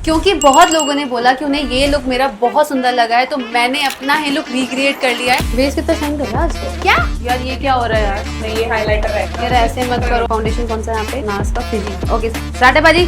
क्योंकि बहुत लोगों ने बोला कि उन्हें ये लुक मेरा बहुत सुंदर लगा है, तो मैंने अपना ही लुक रिक्रिएट कर लिया है। फेस कितना शाइन कर रहा है आज तो। क्या यार ये क्या हो रहा है यार? नहीं, ये हाइलाइटर है यार ऐसे मत करो। फाउंडेशन कौन सा है यहाँ पे? नार्स का फिजी। ओके स्टार्ट है बाजी।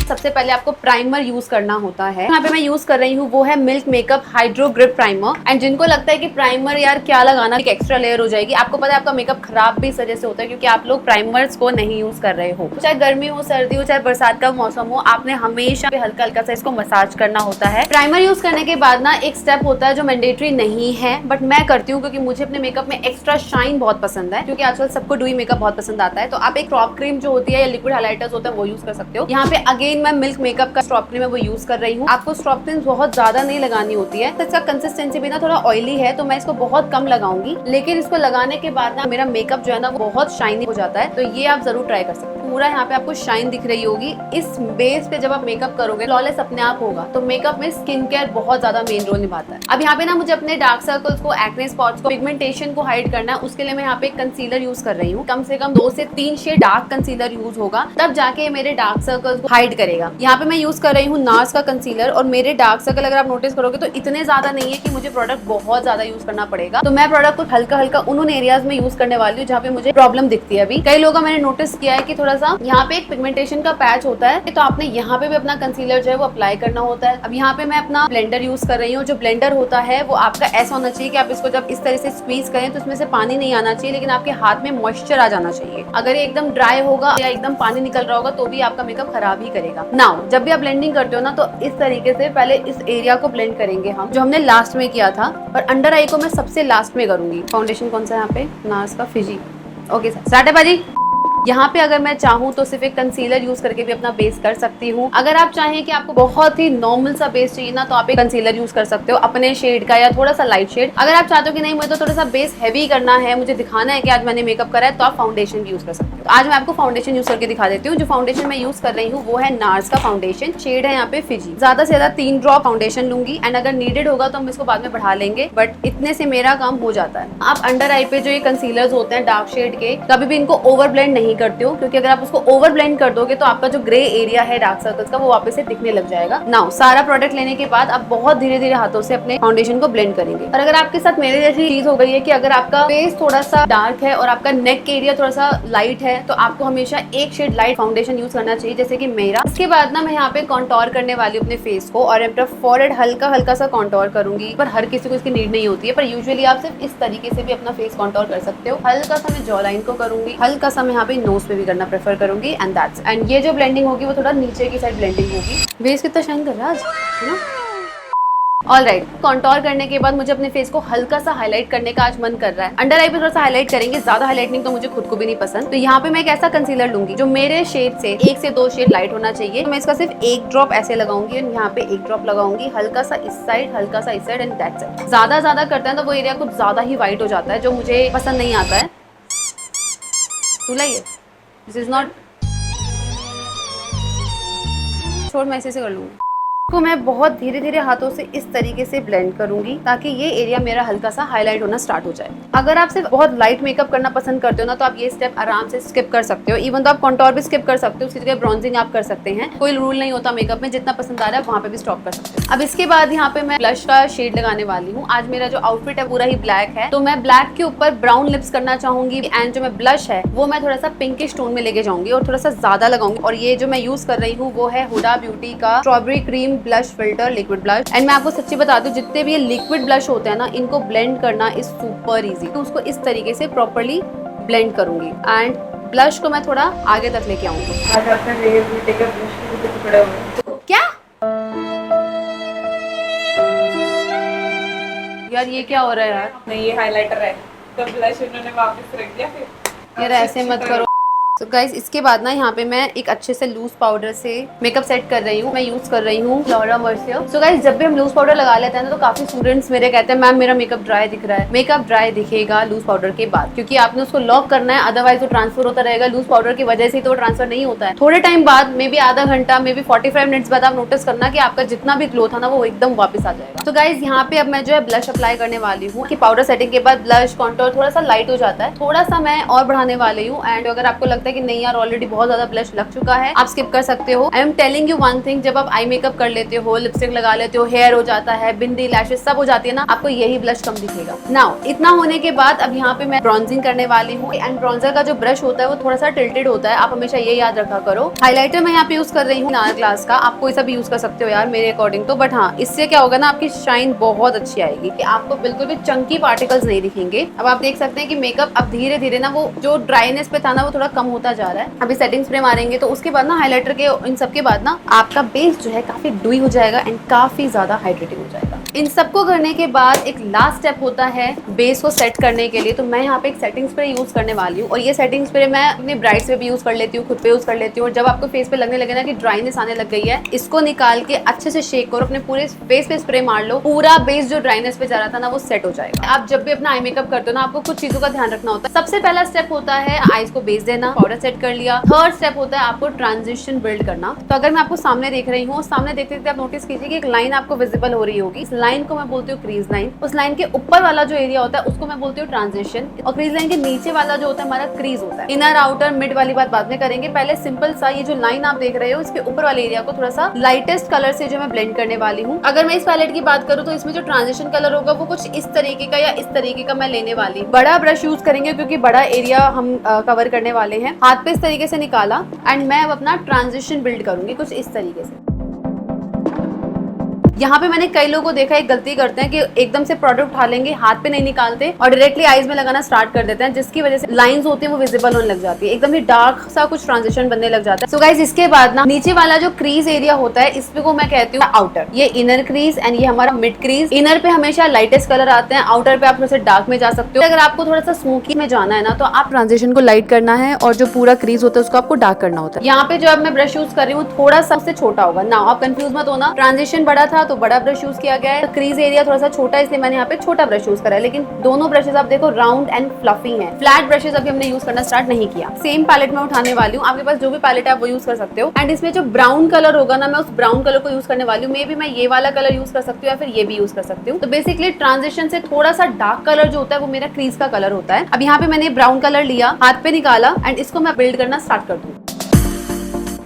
सबसे पहले आपको प्राइमर यूज करना होता है। यहाँ पे मैं यूज कर रही हूँ वो है milk makeup hydro grip primer. And जिनको लगता है कि प्राइमर यार क्या लगाना, एक एक्स्ट्रा लेयर हो जाएगी, आपको पता है आपका मेकअप खराब भी इस वजह से होता है क्योंकि आप लोग प्राइमर्स को नहीं यूज कर रहे हो। चाहे गर्मी हो, सर्दी हो, चाहे बरसात का मौसम हो, आपने हमेशा हल्का हल्का सा इसको मसाज करना होता है। प्राइमर यूज करने के बाद ना एक स्टेप होता है जो मैंडेटरी नहीं है, बट मैं करती हूँ क्योंकि मुझे अपने मेकअप में एक्स्ट्रा शाइन बहुत पसंद है, क्योंकि आजकल सबको डुई मेकअप बहुत पसंद आता है। तो आप एक क्रॉप क्रीम जो होती है या लिक्विड हाइलाइटर्स होता है वो यूज कर सकते हो। यहाँ पे अगेन मैं मिल्क मेकअप स्ट्रॉप क्रीम है वो यूज कर रही हूँ। आपको स्ट्रॉप क्रीम बहुत ज्यादा नहीं लगानी होती है, तो इसका कंसिस्टेंसी भी ना थोड़ा ऑयली है, तो मैं इसको बहुत कम लगाऊंगी। लेकिन इसको लगाने के बाद ना मेरा मेकअप जो है ना वो बहुत शाइनी हो जाता है, तो ये आप जरूर ट्राई कर सकते हो। पूरा यहाँ पे आपको शाइन दिख रही होगी। इस बेस पे जब आप मेकअप करोगे फ्लॉलेस अपने आप होगा। तो मेकअप में स्किन केयर बहुत ज्यादा मेन रोल निभाता है। अब यहाँ पे ना मुझे अपने डार्क सर्कल्स को, एक्ने स्पॉट्स को, पिगमेंटेशन को हाइड करना है। उसके लिए मैं यहाँ पे कंसीलर यूज कर रही हूँ। कम से कम 2 से 3 शेड डार्क कंसीलर यूज होगा, तब जाके मेरे डार्क सर्कल्स को हाइड करेगा। यहाँ पे मैं यूज कर रही हूँ नार्स का कंसीलर, और मेरे डार्क सर्कल अगर आप नोटिस करोगे तो इतने ज्यादा नहीं है कि मुझे प्रोडक्ट बहुत ज्यादा यूज करना पड़ेगा। तो मैं प्रोडक्ट को हल्का हल्का उन एरियाज में यूज करने वाली हूँ जहाँ पे मुझे प्रॉब्लम दिखती है। अभी कई लोगों मैंने नोटिस किया है कि थोड़ा सा यहाँ पे एक पिगमेंटेशन का पैच होता है, तो आपने यहाँ पे भी अपना कंसीलर जो है वो अप्लाई करना होता है। अब यहाँ पे मैं अपना ब्लेंडर यूज कर रही हूँ। जो ब्लेंडर होता है वो आपका ऐसा होना चाहिए कि आप इसको जब इस तरह से स्क्वीज करें तो इसमें से पानी नहीं आना चाहिए, लेकिन आपके हाथ में मॉइस्चर आ जाना चाहिए। अगर ये एकदम ड्राई होगा या एकदम पानी निकल रहा होगा तो भी आपका मेकअप खराब ही करेगा। नाउ जब भी आप ब्लेंडिंग करते हो ना तो इस तरीके से पहले इस एरिया को ब्लेंड करेंगे हम, जो हमने लास्ट में किया था, और अंडर आई को मैं सबसे लास्ट में करूंगी। फाउंडेशन कौन सा है यहाँ पे? नार्स का फिजी। ओके स्टार्ट है बाजी। यहाँ पे अगर मैं चाहूँ तो सिर्फ एक कंसीलर यूज करके भी अपना बेस कर सकती हूँ। अगर आप चाहें कि आपको बहुत ही नॉर्मल सा बेस चाहिए ना, तो आप एक कंसीलर यूज कर सकते हो अपने शेड का या थोड़ा सा लाइट शेड। अगर आप चाहते हो कि नहीं मुझे तो थोड़ा सा बेस हैवी करना है, मुझे दिखाना है कि आज मैंने मेकअप करा है, तो आप फाउंडेशन यूज कर सकते हो। तो आज मैं आपको फाउंडेशन यूज करके दिखा देती हूँ। जो फाउंडेशन मैं यूज कर रही हूँ वो है नार्स का फाउंडेशन। शेड है यहाँ पे फिजी। ज्यादा से ज्यादा 3 ड्रॉप फाउंडेशन लूंगी, एंड अगर नीडेड होगा तो हम इसको बाद में बढ़ा लेंगे, बट इतने से मेरा काम हो जाता है। आप अंडर आई पे जो ये कंसीलर्स होते हैं डार्क शेड के, कभी भी इनको ओवर ब्लेंड नहीं करते हो, क्योंकि अगर आप उसको ओवर ब्लेंड कर दोगे तो आपका जो ग्रे एरिया है डार्क सर्कल्स का वो वापस से दिखने लग जाएगा। नाउ सारा प्रोडक्ट लेने के बाद आप बहुत धीरे धीरे हाथों से अपने फाउंडेशन को ब्लेंड करेंगे। और अगर आपके साथ मेरे जैसी चीज हो गई है कि अगर आपका फेस थोड़ा सा डार्क है और आपका नेक एरिया थोड़ा सा लाइट है, तो आपको हमेशा एक शेड लाइट फाउंडेशन यूज करना चाहिए, जैसे कि मेरा। इसके बाद ना मैं यहाँ पे कॉन्टोर करने वाली हूँ अपने फेस को, और अपना फॉरहेड हल्का हल्का सा कॉन्टोर करूंगी। पर हर किसी को इसकी नीड नहीं होती है, पर यूजुअली आप सिर्फ इस तरीके से भी अपना फेस कॉन्टोर कर सकते हो। हल्का सा मैं जॉ लाइन को करूंगी, हल्का सा मैं यहाँ पे नोज पे भी करना प्रेफर करूंगी। एंड ये जो ब्लेंडिंग होगी वो थोड़ा नीचे की साइड ब्लेंडिंग होगी। फेस कितना शाइन कर रहा है आज, है ना? ऑलराइट, कॉन्टोर करने के बाद मुझे अपने फेस को हल्का सा हाईलाइट करने का आज मन कर रहा है। अंडर आई पे थोड़ा सा हाईलाइट करेंगे, ज्यादा हाईलाइटिंग तो मुझे खुद को भी नहीं पसंद। तो यहाँ पे मैं एक ऐसा कंसीलर लूंगी जो मेरे शेड से 1 से 2 शेड लाइट होना चाहिए। तो मैं इसका सिर्फ 1 ड्रॉप ऐसे लगाऊंगी, और यहाँ पे 1 ड्रॉप लगाऊंगी, हल्का सा इस साइड, हल्का सा इस साइड, एंड दैट्स इट। ज्यादा करते हैं तो वो एरिया कुछ ज्यादा ही व्हाइट हो जाता है, जो मुझे पसंद नहीं आता है। दिस इज नॉट, छोड़ मैं ऐसे कर लूंगी। को मैं बहुत धीरे धीरे हाथों से इस तरीके से ब्लेंड करूंगी ताकि ये एरिया मेरा हल्का सा हाईलाइट होना स्टार्ट हो जाए। अगर आप सिर्फ बहुत लाइट मेकअप करना पसंद करते हो ना, तो आप ये स्टेप आराम से स्किप कर सकते हो। इवन तो आप कॉन्टोर भी स्किप कर सकते हो, उसी जगह ब्रॉन्जिंग आप कर सकते हैं। कोई रूल नहीं होता मेकअप में, जितना पसंद आ रहा है वहाँ पे भी स्टॉप कर सकते हो। अब इसके बाद यहाँ पे मैं ब्लश का शेड लगाने वाली हूँ। आज मेरा जो आउटफिट है पूरा ही ब्लैक है, तो मैं ब्लैक के ऊपर ब्राउन लिप्स करना चाहूंगी। एंड जो मैं ब्लश है वो मैं थोड़ा सा पिंकिश टोन में लेके जाऊंगी और थोड़ा सा ज्यादा लगाऊंगी। और ये जो मैं यूज कर रही हूँ वो है हुडा ब्यूटी का strawberry cream blush filter liquid blush. And मैं आपको सच्ची बता दूं, जितने भी ये लिक्विड ब्लश होते हैं ना, इनको ब्लेंड करना इज सुपर इजी। तो उसको इस तरीके से प्रॉपर्ली ब्लेंड करूंगी, एंड ब्लश को मैं थोड़ा आगे तक लेके आऊंगी। आज आपका रेयर ब्यूटी का ब्लश के टुकड़े हुए क्या यार, ये क्या हो रहा है यार? नहीं, ये हाइलाइटर है, तो ब्लश उन्होंने वापस रख दिया। फिर यार ऐसे मत करो। तो गाइस इसके बाद ना यहाँ पे मैं एक अच्छे से लूज पाउडर से मेकअप सेट कर रही हूँ। मैं यूज कर रही हूँ लॉरा मर्सियर। सो गाइस जब भी हम लूज पाउडर लगा लेते हैं ना, तो काफी स्टूडेंट्स मेरे कहते हैं मैम मेरा मेकअप ड्राई दिख रहा है। मेकअप ड्राई दिखेगा लूज पाउडर के बाद, क्योंकि आपने उसको लॉक करना है, अदरवाइज वो ट्रांसफर होता रहेगा। लूज पाउडर की वजह से तो वो ट्रांसफर नहीं होता है। थोड़े टाइम बाद, मे बी आधा घंटा, मे बी 45 मिनट्स बाद आप नोटिस करना कि आपका जितना भी ग्लो था ना वो एकदम वापस आ जाएगा। तो गाइस यहाँ पे अब मैं जो है ब्लश अप्लाई करने वाली हूँ कि पाउडर सेटिंग के बाद ब्लश कॉन्टोर थोड़ा सा लाइट हो जाता है। थोड़ा सा मैं और बढ़ाने वाली हूँ। एंड अगर आपको लगता है लगता है कि नहीं यार ऑलरेडी बहुत ज्यादा ब्लश लग चुका है, आप स्किप कर सकते हो। I am telling you one thing, जब आप आई मेकअप कर लेते हो, लिपस्टिक लगा लेते हो, हेयर हो जाता है, बिंदी, लैशेस सब हो जाती है ना, आपको यही ब्लश कम दिखेगा। नाउ इतना होने के बाद अब यहाँ पे मैं ब्रॉन्जिंग करने वाली हूँ। एंड ब्रॉन्जर का जो ब्रश होता है वो थोड़ा सा टिल्टेड होता है, आप हमेशा ये याद रखा करो। हाइलाइटर मैं यहाँ पे यूज कर रही हूँ नार ग्लास का, आप कोई सा भी यूज कर सकते हो यार मेरे अकॉर्डिंग तो, बट हाँ इससे क्या होगा ना, आपकी शाइन बहुत अच्छी आएगी, कि आपको बिल्कुल भी चंकी पार्टिकल्स नहीं दिखेंगे। अब आप देख सकते हैं कि मेकअप अब धीरे धीरे ना वो जो ड्राइनेस पे था ना वो थोड़ा कम होता जा रहा है। अभी सेटिंग स्प्रे मारेंगे तो उसके बाद ना हाइलाइटर के इन सब के बाद ना आपका बेस जो है काफी डुई हो जाएगा एंड काफी ज्यादा हाइड्रेटिंग हो जाएगा। इन सबको करने के बाद एक लास्ट स्टेप होता है बेस को सेट करने के लिए, तो मैं यहाँ पे एक सेटिंग स्प्रे यूज करने वाली हूँ। और ये सेटिंग स्प्रे मैं अपने ब्राइड्स पे भी यूज कर लेती हूँ, खुद पे यूज कर लेती हूँ। और जब आपको फेस पे लगने लगे ना कि ड्राइनेस आने लग गई है, इसको निकाल के अच्छे से शेक करो, अपने पूरे फेस पे स्प्रे मार लो, पूरा बेस जो ड्राइनेस पे जा रहा था ना वो सेट हो जाएगा। आप जब भी अपना आई मेकअप करते हो ना, आपको कुछ चीजों का ध्यान रखना होता है। सबसे पहला स्टेप होता है आईज को बेस देना, पाउडर सेट कर लिया। थर्ड स्टेप होता है आपको ट्रांजिशन बिल्ड करना। तो अगर मैं आपको सामने देख रही हूँ, सामने देखते देखते आप नोटिस कीजिए कि एक लाइन आपको विजिबल हो रही होगी। इस लाइन को मैं बोलती हूँ क्रीज लाइन। उस लाइन के ऊपर वाला जो एरिया होता है उसको मैं बोलती हूँ ट्रांजिशन, और क्रीज लाइन के नीचे वाला जो होता है हमारा क्रीज होता है। इनर आउटर मिड वाली बात बाद में करेंगे, पहले सिंपल सा ये जो लाइन आप देख रहे हो इसके ऊपर वाले एरिया को थोड़ा सा लाइटेस्ट कलर से जो मैं ब्लेंड करने वाली हूँ। अगर मैं इस पैलेट की बात करूँ तो इसमें जो ट्रांजिशन कलर होगा वो कुछ इस तरीके का या इस तरीके का मैं लेने वाली। बड़ा ब्रश यूज करेंगे क्योंकि बड़ा एरिया हम कवर करने वाले हैं। हाथ पे इस तरीके से निकाला एंड मैं अब अपना ट्रांजिशन बिल्ड करूंगी कुछ इस तरीके से। यहाँ पे मैंने कई लोगों को देखा, एक गलती करते हैं कि एकदम से प्रोडक्ट उठा लेंगे, हाथ पे नहीं निकालते और डायरेक्टली आईज में लगाना स्टार्ट कर देते हैं, जिसकी वजह से लाइंस होती है वो विजिबल होने लग जाती है, एकदम ही डार्क सा कुछ ट्रांजिशन बनने लग जाता है। सो गाइस इसके बाद ना नीचे वाला जो क्रीज एरिया होता है इसको को मैं कहती हूँ आउटर। ये इनर क्रीज एंड ये हमारा मिड क्रीज। इनर पे हमेशा लाइटेस्ट कलर आते हैं, आउटर पे आप थोड़ा सा डार्क में जा सकते हो। अगर आपको थोड़ा सा स्मोकी में जाना है ना तो आप ट्रांजिशन को लाइट करना है और जो पूरा क्रीज होता है उसको आपको डार्क करना होता है। यहाँ पे जो अब मैं ब्रश यूज कर रही हूँ थोड़ा सा उससे छोटा होगा ना, आप कंफ्यूज मत होना। ट्रांजिशन बड़ा था तो बड़ा ब्रश यूज किया गया है, क्रीज एरिया थोड़ा सा छोटा है इसलिए मैंने यहाँ पे छोटा ब्रश यूज करा है। लेकिन दोनों ब्रशेस आप देखो राउंड एंड फ्लफी हैं। फ्लैट ब्रशेस अभी हमने यूज करना स्टार्ट नहीं किया। सेम पैलेट में उठाने वाली हूँ, आपके पास जो भी पैलेट है आप वो यूज कर सकते हो। एंड इसमें जो ब्राउन कलर होगा ना मैं उस ब्राउन कलर को यूज करने वाली हूँ। मे बी मैं ये वाला कलर यूज कर सकती हूँ या फिर ये भी यूज कर सकती हूँ। तो बेसिकली ट्रांजिशन से थोड़ा सा डार्क कलर जो होता है वो मेरा क्रीज का कलर होता है। अब यहाँ पे मैंने ब्राउन कलर लिया, हाथ पे निकाला एंड इसको मैं बिल्ड करना स्टार्ट कर दूँ।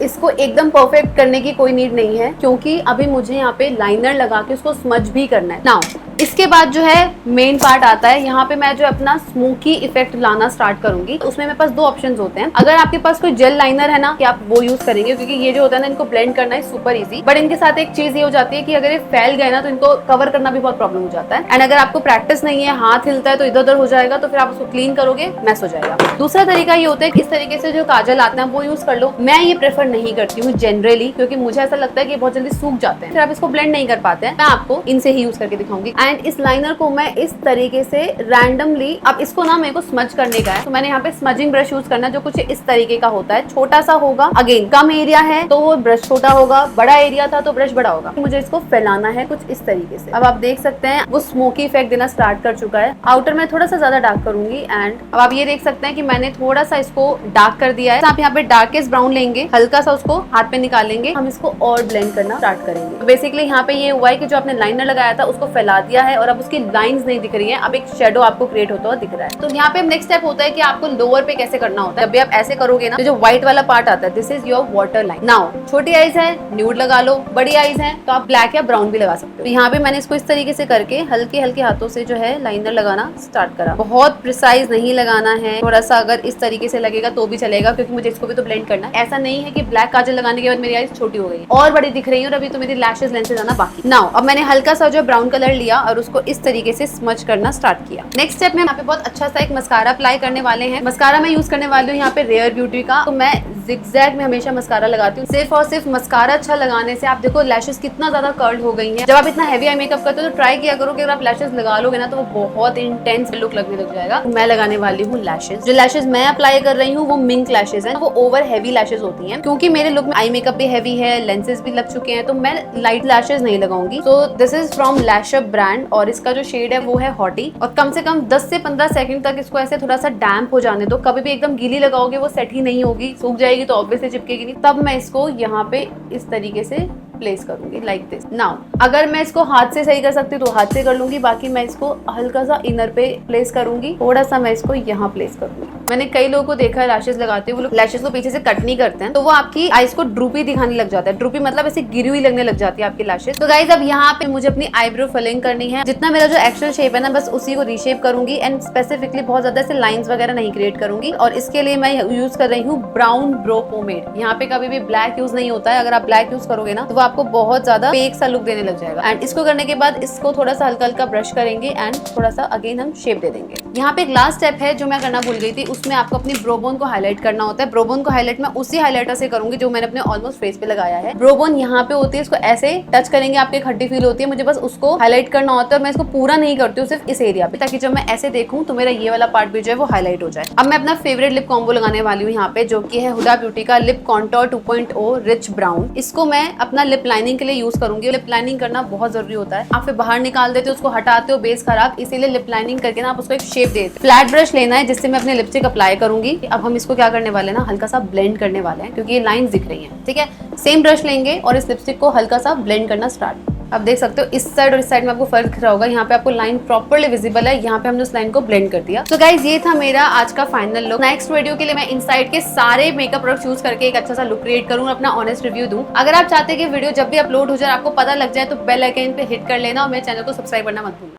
इसको एकदम परफेक्ट करने की कोई नीड नहीं है क्योंकि अभी मुझे यहाँ पे लाइनर लगा के उसको स्मज भी करना है। नाउ इसके बाद जो है मेन पार्ट आता है, यहाँ पे मैं जो अपना स्मोकी इफेक्ट लाना स्टार्ट करूंगी। उसमें मेरे पास दो ऑप्शंस होते हैं। अगर आपके पास कोई जेल लाइनर है ना कि आप वो यूज करेंगे क्योंकि ये जो होता है ना इनको ब्लेंड करना है सुपर इजी। बट इनके साथ एक चीज ये हो जाती है कि अगर ये फैल गए ना तो इनको कवर करना भी बहुत प्रॉब्लम हो जाता है। एंड अगर आपको प्रैक्टिस नहीं है, हाथ हिलता है तो इधर उधर हो जाएगा, तो फिर आप उसको क्लीन करोगे मैस हो जाएगा। दूसरा तरीका ये होता है कि इस तरीके से जो काजल आते हैं वो यूज कर लो। मैं ये प्रेफर नहीं करती हूँ जनरली क्योंकि मुझे ऐसा लगता है कि बहुत जल्दी सूख जाते हैं, फिर आप इसको ब्लेंड नहीं कर पाते हैं। मैं आपको इनसे ही यूज करके दिखाऊंगी। एंड इस लाइनर को मैं इस तरीके से रैंडमली, अब इसको ना मेरे को स्मज करने का है तो मैंने यहाँ पे स्मजिंग ब्रश यूज करना है जो कुछ इस तरीके का होता है। छोटा सा होगा, अगेन कम एरिया है तो वो ब्रश छोटा होगा, बड़ा एरिया था तो ब्रश बड़ा होगा। मुझे इसको फैलाना है कुछ इस तरीके से। अब आप देख सकते हैं वो स्मोकी इफेक्ट देना स्टार्ट कर चुका है। आउटर में थोड़ा सा ज्यादा डार्क करूंगी एंड अब आप ये देख सकते हैं कि मैंने थोड़ा सा इसको डार्क कर दिया है। तो आप यहाँ पे डार्केस्ट ब्राउन लेंगे, हल्का सा उसको हाथ पे निकालेंगे, हम इसको और ब्लेंड करना स्टार्ट करेंगे। तो बेसिकली यहाँ पे ये हुआ है कि जो आपने लाइनर लगाया था उसको फैला दिया है और अब उसकी लाइंस नहीं दिख रही है, अब एक शेडो आपको क्रिएट होता हुआ दिख रहा है। तो यहाँ पे नेक्स्ट स्टेप होता है कि आपको लोअर पे कैसे करना होता है। जब भी आप ऐसे करोगे ना तो जो व्हाइट वाला पार्ट आता है this is your water line. Now छोटी आईज है न्यूड लगा लो, बड़ी आईज है तो आप ब्लैक या ब्राउन भी लगा सकते हो। तो यहाँ पे मैंने इसको इस तरीके से करके हल्के हल्के हाथों से जो है लाइनर लगाना स्टार्ट करा। बहुत प्रिसाइज नहीं लगाना है, थोड़ा सा अगर इस तरीके से लगेगा तो भी चलेगा क्योंकि मुझे इसको भी तो ब्लेंड करना है। ऐसा नहीं है कि ब्लैक काजल लगाने के बाद मेरी आईज छोटी हो गई और बड़ी दिख रही है और अभी तो मेरी लैशेस लेंसेज आना बाकी। नाउ अब मैंने हल्का सा जो ब्राउन कलर लिया और उसको इस तरीके से स्मच करना स्टार्ट किया। नेक्स्ट स्टेप में यहाँ पे बहुत अच्छा सा एक मस्कारा अप्लाई करने वाले हैं। मस्कारा मैं यूज करने वाली हूँ यहाँ पे रेयर ब्यूटी का। तो मैं जिगजैग में हमेशा मस्कारा लगाती हूँ। सिर्फ और सिर्फ मस्कारा अच्छा लगाने से आप देखो लैशेस कितना ज्यादा कर्ल हो गई हैं। जब आप इतना हैवी आई मेकअप करते हो तो ट्राई किया करो कि अगर आप लैशेस लगा लोगे ना तो वो बहुत इंटेंस लुक लगने लग जाएगा। मैं लगाने वाली हूँ लैशेस। जो लैशेस मैं अप्लाई कर रही हूँ वो मिंक लैशेस है, वो ओवर हैवी लैशेस होती हैं। क्योंकि मेरे लुक में आई मेकअप भी हैवी है, लेंसेज भी लग चुके हैं, तो मैं लाइट लैशेस नहीं लगाऊंगी। So this is from LashUp brand और इसका जो शेड है वो है हॉटी। और कम से कम 10 से 15 सेकंड तक इसको ऐसे थोड़ा सा डैम्प हो जाने दो। कभी भी एकदम गीली लगाओगे वो सेट ही नहीं होगी, सूख जाएगी तो ऑब्वियसली चिपकेगी नहीं। तब मैं इसको यहाँ पे इस तरीके से प्लेस करूंगी लाइक दिस। नाउ अगर मैं इसको हाथ से सही कर सकती हूँ तो हाथ से कर लूंगी, बाकी मैं इसको हल्का सा इनर पे प्लेस करूंगी, थोड़ा सा मैं इसको यहाँ प्लेस करूंगी। मैंने कई लोगों को देखा है लैशेस लगाते हैं, वो लोग लैशेस को पीछे से कट नहीं करते हैं, तो वो आपकी आईज को ड्रूपी दिखाने लग जाता है। ड्रूपी मतलब ऐसे गिरी हुई लगने लग जाती है आपकी लैशेस। तो गाइज अब यहाँ पे मुझे अपनी आईब्रो फिलिंग करनी है। जितना मेरा जो एक्चुअल शेप है ना, बस उसी को रीशेप करूंगी एंड स्पेसिफिकली बहुत ज्यादा ऐसे लाइंस वगैरह नहीं क्रिएट करूंगी। और इसके लिए मैं यूज कर रही हूँ ब्राउन ब्रो पोमेड। यहाँ पे कभी भी ब्लैक यूज नहीं होता है। अगर आप ब्लैक यूज करोगे ना तो वो आपको बहुत ज्यादा फेक सा लुक देने लग जाएगा। एंड इसको करने के बाद इसको थोड़ा सा हल्का हल्का ब्रश करेंगे एंड थोड़ा सा अगेन हम शेप दे देंगे। यहाँ पे एक लास्ट स्टेप है जो मैं करना भूल गई थी, उसमें आपको अपनी ब्रोबोन को हाईलाइट करना होता है। ब्रोबोन को हाईलाइट मैं उसी हाईलाइटर से करूंगी जो मैंने अपने ऑलमोस्ट फेस पे लगाया है। ब्रोबोन यहाँ पे होती है, इसको ऐसे टच करेंगे आपके खड्डी फील होती है, मुझे बस उसको हाईलाइट करना होता है। और मैं इसको पूरा नहीं करती हूँ, सिर्फ इस एरिया पे, ताकि जब मैं ऐसे देखूं तो मेरा ये वाला पार्ट भी जो है वो हाईलाइट हो जाए। अब मैं अपना फेवरेट लिप कॉम्बो लगाने वाली हूँ यहाँ पे, जो कि है हुडा ब्यूटी का लिप कॉन्टोर 2.0 रिच ब्राउन। इसको मैं अपना लिप लाइनिंग के लिए यूज करूंगी। लिप लाइनिंग करना बहुत जरूरी होता है। आप फिर बाहर निकाल देते हो, उसको हटाते हो, बेस खराब, इसीलिए लिप लाइनिंग करके ना आप उसको एक शेप देते। फ्लैट ब्रश लेना है जिससे मैं अपने लिपस्टिक अप्लाई करूंगी। अब हम इसको क्या करने वाले हैं ना, हल्का सा ब्लेंड करने वाले हैं, क्योंकि ये लाइंस दिख रही हैं। ठीक है, सेम ब्रश लेंगे और इस लिपस्टिक को हल्का सा ब्लेंड करना स्टार्ट। आप देख सकते हो इस साइड और इस साइड में आपको फर्क दिख रहा होगा। यहाँ पे आपको लाइन प्रॉपर्ली विजिबल है, यहाँ पे हमने उस लाइन को ब्लेंड कर दिया। तो गाइज ये था मेरा आज का फाइनल लुक। नेक्स्ट वीडियो के लिए मैं इनसाइड के सारे मेकअप प्रोडक्ट यूज करके एक अच्छा सा लुक क्रिएट करूँ, अपना ऑनेस्ट रिव्यू दूं। अगर आप चाहते हैं कि वीडियो जब भी अपलोड हो जाए आपको पता लग जाए तो बेल आइकन पे हिट कर लेना और मेरे चैनल को सब्सक्राइब करना मत भूलना।